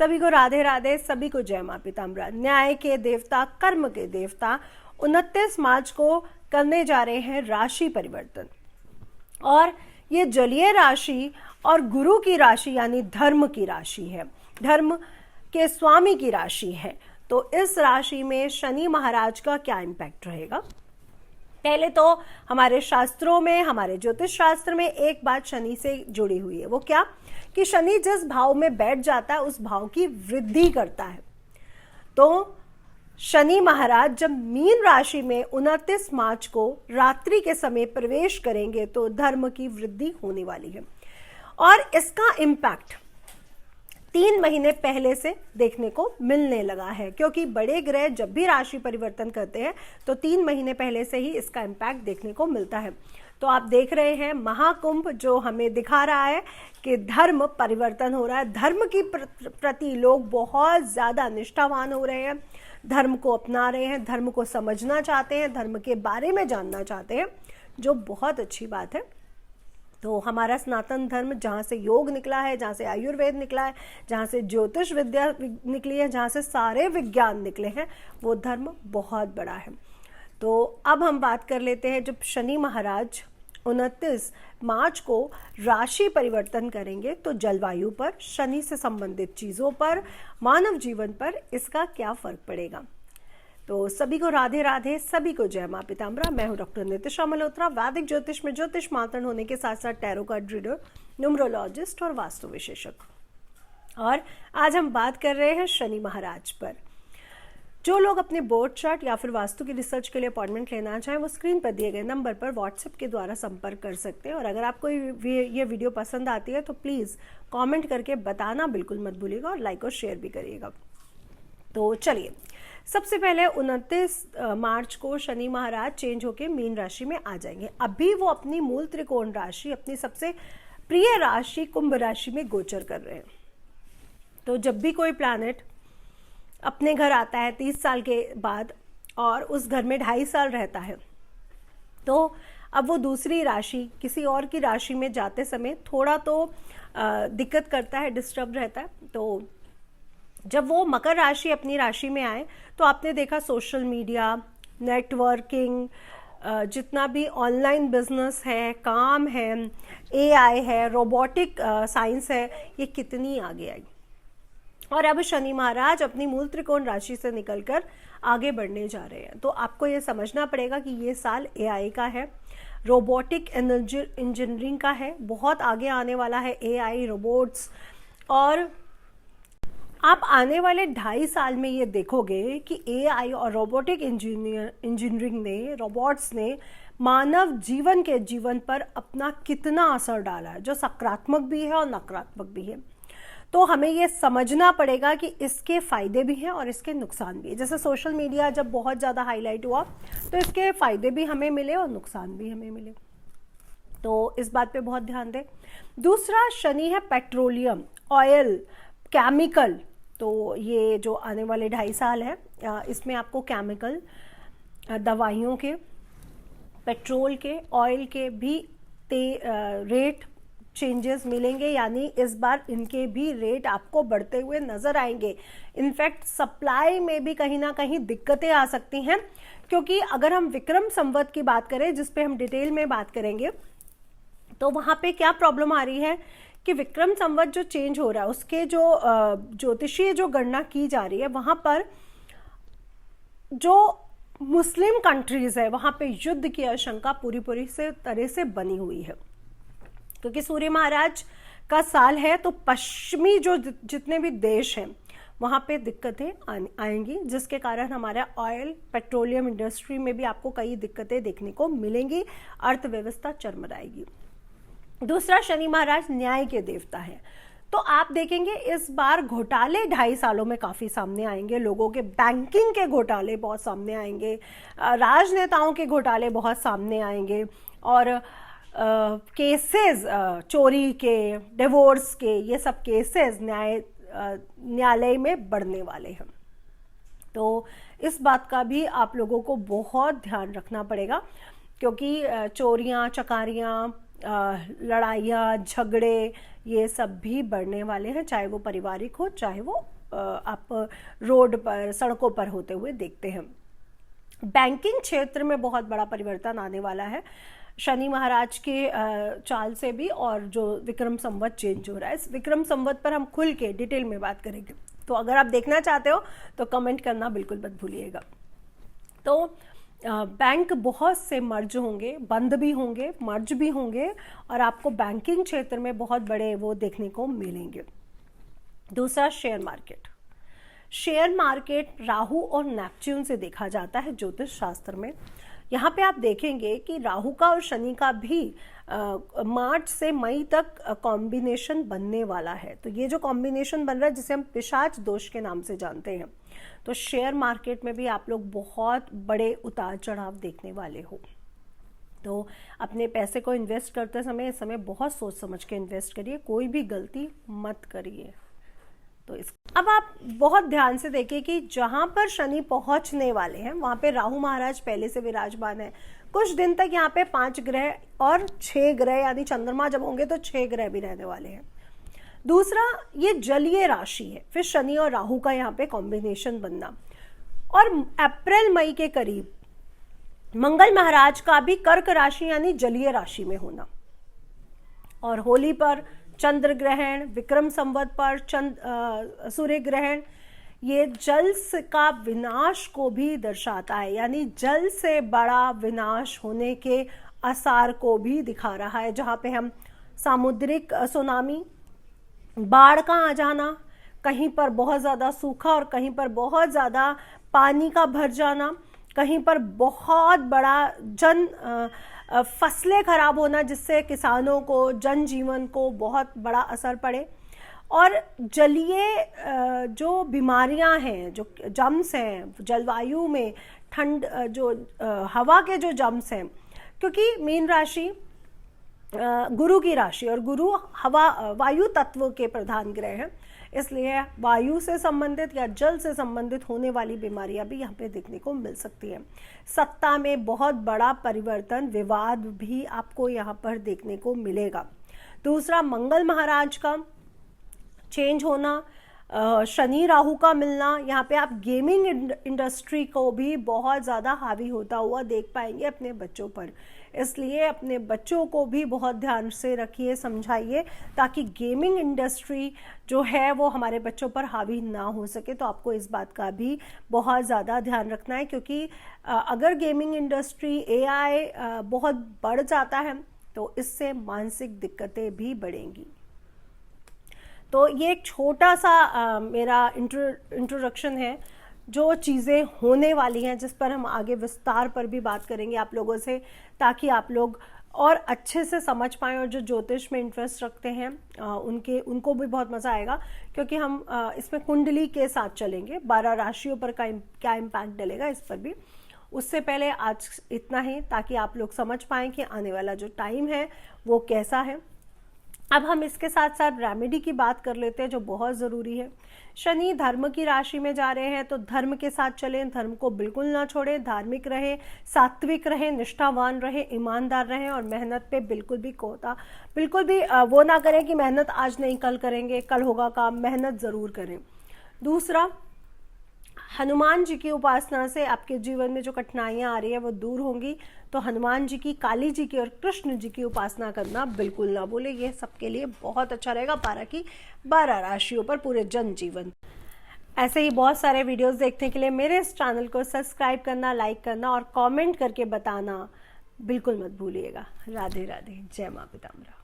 सभी को राधे राधे, सभी को जय मां पीताम्बरा। न्याय के देवता, कर्म के देवता 29 मार्च को करने जा रहे हैं राशि परिवर्तन, और ये जलीय राशि और गुरु की राशि यानी धर्म की राशि है, धर्म के स्वामी की राशि है। तो इस राशि में शनि महाराज का क्या इम्पैक्ट रहेगा? पहले तो हमारे शास्त्रों में, हमारे ज्योतिष शास्त्र में एक बात शनि से जुड़ी हुई है, वो क्या कि शनि जिस भाव में बैठ जाता है उस भाव की वृद्धि करता है। तो शनि महाराज जब मीन राशि में 29 मार्च को रात्रि के समय प्रवेश करेंगे तो धर्म की वृद्धि होने वाली है, और इसका इम्पैक्ट 3 महीने पहले से देखने को मिलने लगा है, क्योंकि बड़े ग्रह जब भी राशि परिवर्तन करते हैं तो 3 महीने पहले से ही इसका इम्पैक्ट देखने को मिलता है। तो आप देख रहे हैं महाकुंभ जो हमें दिखा रहा है कि धर्म परिवर्तन हो रहा है, धर्म की प्रति लोग बहुत ज़्यादा निष्ठावान हो रहे हैं, धर्म को अपना रहे हैं, धर्म को समझना चाहते हैं, धर्म के बारे में जानना चाहते हैं, जो बहुत अच्छी बात है। तो हमारा सनातन धर्म, जहाँ से योग निकला है, जहाँ से आयुर्वेद निकला है, जहाँ से ज्योतिष विद्या निकली है, जहाँ से सारे विज्ञान निकले हैं, वो धर्म बहुत बड़ा है। तो अब हम बात कर लेते हैं, जब शनि महाराज 29 मार्च को राशि परिवर्तन करेंगे तो जलवायु पर, शनि से संबंधित चीज़ों पर, मानव जीवन पर इसका क्या फर्क पड़ेगा। तो सभी को राधे राधे, सभी को जय मां पीताम्बरा। मैं हूं डॉक्टर नितिशा मल्होत्रा, वैदिक ज्योतिष में ज्योतिष मातृ होने के साथ साथ टैरो कार्ड रीडर, न्यूमरोलॉजिस्ट और वास्तु विशेषज्ञ। और आज हम बात कर रहे हैं शनि महाराज पर। जो लोग अपने बोर्ड चार्ट या फिर वास्तु की रिसर्च के लिए अपॉइंटमेंट लेना चाहें वो स्क्रीन पर दिए गए नंबर पर व्हाट्सएप के द्वारा संपर्क कर सकते हैं। और अगर आपको ये वीडियो पसंद आती है तो प्लीज़ कमेंट करके बताना बिल्कुल मत भूलिएगा, और लाइक और शेयर भी करिएगा। तो चलिए, सबसे पहले 29 मार्च को शनि महाराज चेंज होकर मीन राशि में आ जाएंगे। अभी वो अपनी मूल त्रिकोण राशि, अपनी सबसे प्रिय राशि कुंभ राशि में गोचर कर रहे हैं। तो जब भी कोई प्लैनेट अपने घर आता है 30 साल के बाद और उस घर में 2.5 साल रहता है, तो अब वो दूसरी राशि, किसी और की राशि में जाते समय थोड़ा तो दिक्कत करता है, डिस्टर्ब रहता है। तो जब वो मकर राशि अपनी राशि में आए तो आपने देखा सोशल मीडिया, नेटवर्किंग, जितना भी ऑनलाइन बिजनेस है, काम है, एआई है, रोबोटिक साइंस है, ये कितनी आगे आई। और अब शनि महाराज अपनी मूल त्रिकोण राशि से निकलकर आगे बढ़ने जा रहे हैं। तो आपको ये समझना पड़ेगा कि ये साल एआई का है, रोबोटिक इंजीनियरिंग का है, बहुत आगे आने वाला है एआई, रोबोट्स। और आप आने वाले 2.5 साल में ये देखोगे कि एआई और रोबोटिक इंजीनियरिंग ने, रोबोट्स ने मानव जीवन पर अपना कितना असर डाला है, जो सकारात्मक भी है और नकारात्मक भी है। तो हमें ये समझना पड़ेगा कि इसके फ़ायदे भी हैं और इसके नुकसान भी है। जैसे सोशल मीडिया जब बहुत ज़्यादा हाईलाइट हुआ तो इसके फ़ायदे भी हमें मिले और नुकसान भी हमें मिले, तो इस बात पे बहुत ध्यान दें। दूसरा शनि है पेट्रोलियम, ऑयल, केमिकल। तो ये जो आने वाले 2.5 साल है, इसमें आपको केमिकल, दवाइयों के, पेट्रोल के, ऑयल के भी रेट चेंजेस मिलेंगे, यानी इस बार इनके भी रेट आपको बढ़ते हुए नजर आएंगे। इनफैक्ट सप्लाई में भी कहीं ना कहीं दिक्कतें आ सकती हैं, क्योंकि अगर हम विक्रम संवत की बात करें, जिस पे हम डिटेल में बात करेंगे, तो वहां पे क्या प्रॉब्लम आ रही है कि विक्रम संवत जो चेंज हो रहा है उसके जो ज्योतिषीय जो गणना की जा रही है, वहां पर जो मुस्लिम कंट्रीज है वहां पे युद्ध की आशंका पूरी से तरह से बनी हुई है, क्योंकि सूर्य महाराज का साल है। तो पश्चिमी जो जितने भी देश हैं वहां पे दिक्कतें आएंगी, जिसके कारण हमारा ऑयल, पेट्रोलियम इंडस्ट्री में भी आपको कई दिक्कतें देखने को मिलेंगी, अर्थव्यवस्था चरमराएगी। दूसरा, शनि महाराज न्याय के देवता हैं, तो आप देखेंगे इस बार घोटाले 2.5 सालों में काफ़ी सामने आएंगे। लोगों के बैंकिंग के घोटाले बहुत सामने आएंगे, राजनेताओं के घोटाले बहुत सामने आएंगे, और केसेस चोरी के, डिवोर्स के, ये सब केसेस न्यायालय में बढ़ने वाले हैं। तो इस बात का भी आप लोगों को बहुत ध्यान रखना पड़ेगा, क्योंकि चोरियां, चकारियां, लड़ाइयाँ, झगड़े, ये सब भी बढ़ने वाले हैं, चाहे वो पारिवारिक हो, चाहे वो आप रोड पर, सड़कों पर होते हुए देखते हैं। बैंकिंग क्षेत्र में बहुत बड़ा परिवर्तन आने वाला है शनि महाराज के चाल से भी, और जो विक्रम संवत चेंज हो रहा है, इस विक्रम संवत पर हम खुल के डिटेल में बात करेंगे। तो अगर आप देखना चाहते हो तो कमेंट करना बिल्कुल मत भूलिएगा। तो बैंक बहुत से मर्ज होंगे, बंद भी होंगे, मर्ज भी होंगे, और आपको बैंकिंग क्षेत्र में बहुत बड़े वो देखने को मिलेंगे। दूसरा, share market. Share market Rahu और नेपच्यून से देखा जाता है ज्योतिष शास्त्र में। यहाँ पे आप देखेंगे कि राहु का और शनि का भी मार्च से मई तक कॉम्बिनेशन बनने वाला है। तो ये जो कॉम्बिनेशन बन रहा है, जिसे हम पिशाच दोष के नाम से जानते हैं, तो शेयर मार्केट में भी आप लोग बहुत बड़े उतार चढ़ाव देखने वाले हो। तो अपने पैसे को इन्वेस्ट करते समय इस समय बहुत सोच समझ के इन्वेस्ट करिए, कोई भी गलती मत करिए। तो अब आप बहुत ध्यान से देखिए कि जहां पर शनि पहुंचने वाले हैं वहां पे राहु महाराज पहले से विराजमान है। कुछ दिन तक यहाँ पे 5 ग्रह और 6 ग्रह, यानी चंद्रमा जब होंगे तो 6 ग्रह भी रहने वाले हैं। दूसरा, ये जलीय राशि है, फिर शनि और राहु का यहाँ पे कॉम्बिनेशन बनना, और अप्रैल मई के करीब मंगल महाराज का भी कर्क राशि यानी जलीय राशि में होना, और होली पर चंद्र ग्रहण, विक्रम संवत पर सूर्य ग्रहण, ये जल का विनाश को भी दर्शाता है, यानी जल से बड़ा विनाश होने के आसार को भी दिखा रहा है। जहाँ पे हम सामुद्रिक सुनामी, बाढ़ का आ जाना, कहीं पर बहुत ज़्यादा सूखा और कहीं पर बहुत ज़्यादा पानी का भर जाना, कहीं पर बहुत बड़ा फसलें खराब होना, जिससे किसानों को, जनजीवन को बहुत बड़ा असर पड़े, और जलीय जो बीमारियां हैं, जो जम्स हैं, जलवायु में ठंड, जो हवा के जो जम्स हैं, क्योंकि मीन राशि गुरु की राशि, और गुरु हवा, वायु तत्व के प्रधान ग्रह हैं, इसलिए वायु से संबंधित या जल से संबंधित होने वाली बीमारियां भी यहाँ पे देखने को मिल सकती हैं। सत्ता में बहुत बड़ा परिवर्तन, विवाद भी आपको यहाँ पर देखने को मिलेगा। दूसरा, मंगल महाराज का चेंज होना, शनि राहु का मिलना, यहाँ पे आप गेमिंग इंडस्ट्री को भी बहुत ज़्यादा हावी होता हुआ देख पाएंगे अपने बच्चों पर, इसलिए अपने बच्चों को भी बहुत ध्यान से रखिए, समझाइए, ताकि गेमिंग इंडस्ट्री जो है वो हमारे बच्चों पर हावी ना हो सके। तो आपको इस बात का भी बहुत ज़्यादा ध्यान रखना है, क्योंकि अगर गेमिंग इंडस्ट्री, AI बहुत बढ़ जाता है तो इससे मानसिक दिक्कतें भी बढ़ेंगी। तो ये एक छोटा सा मेरा इंट्रोडक्शन है, जो चीज़ें होने वाली हैं, जिस पर हम आगे विस्तार पर भी बात करेंगे आप लोगों से, ताकि आप लोग और अच्छे से समझ पाएँ, और जो ज्योतिष में इंटरेस्ट रखते हैं उनको भी बहुत मज़ा आएगा, क्योंकि हम इसमें कुंडली के साथ चलेंगे, 12 राशियों पर क्या इम्पैक्ट डलेगा इस पर भी। उससे पहले आज इतना ही, ताकि आप लोग समझ पाएँ कि आने वाला जो टाइम है वो कैसा है। अब हम इसके साथ साथ रेमेडी की बात कर लेते हैं, जो बहुत ज़रूरी है। शनि धर्म की राशि में जा रहे हैं, तो धर्म के साथ चलें, धर्म को बिल्कुल ना छोड़ें, धार्मिक रहें, सात्विक रहें, निष्ठावान रहें, ईमानदार रहें, और मेहनत पे बिल्कुल भी वो ना करें कि मेहनत आज नहीं कल करेंगे, कल होगा काम, मेहनत ज़रूर करें। दूसरा, हनुमान जी की उपासना से आपके जीवन में जो कठिनाइयाँ आ रही हैं वो दूर होंगी, तो हनुमान जी की, काली जी की और कृष्ण जी की उपासना करना बिल्कुल ना भूलें, ये सबके लिए बहुत अच्छा रहेगा 12 राशियों पर पूरे जनजीवन। ऐसे ही बहुत सारे वीडियोस देखने के लिए मेरे इस चैनल को सब्सक्राइब करना, लाइक करना और कमेंट करके बताना बिल्कुल मत भूलिएगा। राधे राधे, जय माँ पीताम्बरा।